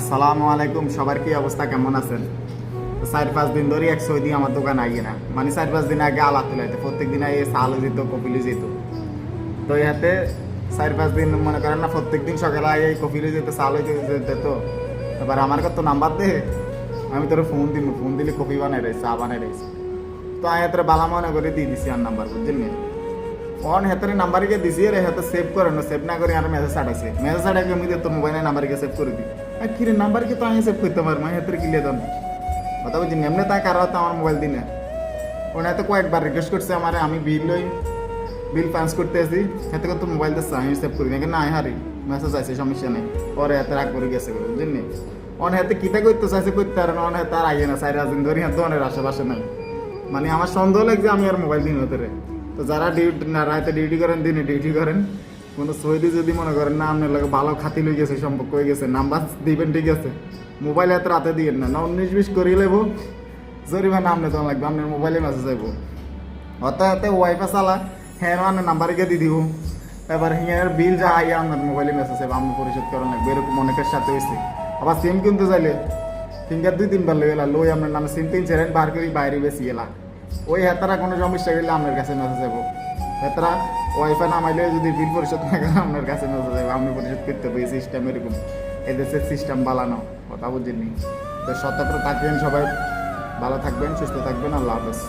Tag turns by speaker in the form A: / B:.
A: আসসালামু আলাইকুম। সবার কি অবস্থা, কেমন আছেন? 4-5 দিন ধরে এক সৌদি আমার দোকান আগে না, মানে 4-5 দিন আগে আলা তুলাইতে প্রত্যেক দিন আগে চালও যেত, কপিলে যেত। তো ইহাতে 4-5 দিন মনে করেন না, প্রত্যেক দিন সকালে আগে কপিলে যেত, চাল হইতে যেত। তো এবার আমার কত নাম্বার দে, আমি তোর ফোন দিব, ফোন দিলে কপি বানাই রয়েছে, চা বানাই রয়েছে। তো আমি তোর বালা মনে করে দিয়ে দিছি আর নাম্বার, বুঝছেন নি? অন হেতারে নাম্বারকে দিছি, রে হাতে সেভ করে না, সেভ না করে আর মেসেজ আটাইছে, মেসেজ আটাই আমি তোর মোবাইলের নাম্বারকে সেভ করে দিই। আর কি রে, নাম্বারকে তো আমি সেভ করতে পারবো, হেতারে কিলে দাম কথা বুঝছি এমনি তাই কারো তো আমার মোবাইল দিনে। ওনা তো কয়েকবার রিকোয়েস্ট করছে আমার, আমি বিল পাঞ্চ করতে আসি, হেতে তো মোবাইল দিচ্ছে, আমি সেভ করি না, না হারি মেসেজ আছে, সমস্যা নেই। পরে হাতে রাগ করে গেছে, বুঝলেন নি? অন হাতে কিতা করতে চাইছে করতে পারে না, অন হাতে আর আগে না, 4 দিন ধরে হাতে অনেক আশেপাশে নাই। মানে আমার সন্দেহ লাগছে আমি আর মোবাইল দিন হতে রে। তো যারা ডিউটি না রাতে ডিউটি করেন, দিনে ডিউটি করেন, কোনো সৌদি যদি মনে করেন না আপনার লাগে ভালো খাতি লই গেছে, সম্পর্ক হয়ে গেছে, নাম্বার দিবেন ঠিক আছে, মোবাইল এত রাতে দিয়েন না, 19-20 করিয়ে লেবো জরিমানা আপনি তো লাগবে, আপনার মোবাইলে মেসেজ আইব। অর্থাৎ ওয়াইফাই চালা হ্যাঁ আপনার নাম্বারকে দিয়ে দিব, এবার হিয়ার বিল যা আইয়া আপনার মোবাইলে মেসেজ আইব, আপনি পরিশোধ করেন লাগবে। এরকম অনেকের সাথে হয়েছে। আবার সিম কিনতে চাইলে ফিঙ্গার 2-3 বার লই এলা, লই আপনার নামে সিম 3-4 বার করি বাইরে বেশি এলা, ওই হেতারা কোনো সমস্যা গেলে আপনার কাছে মেসেজ যাবো। হেতারা ওয়াইফাই নামাইলে যদি বিল পরিশোধ না করে আপনার কাছে মেসেজ যাবো, আপনি পরিশোধ করতে হবে। এই সিস্টেম এরকম, এদেশের সিস্টেম বালানো, কথা বুঝেননি? তো সতর্ক থাকবেন সবাই, ভালো থাকবেন, সুস্থ থাকবেন, আল্লাহ হাফেজ।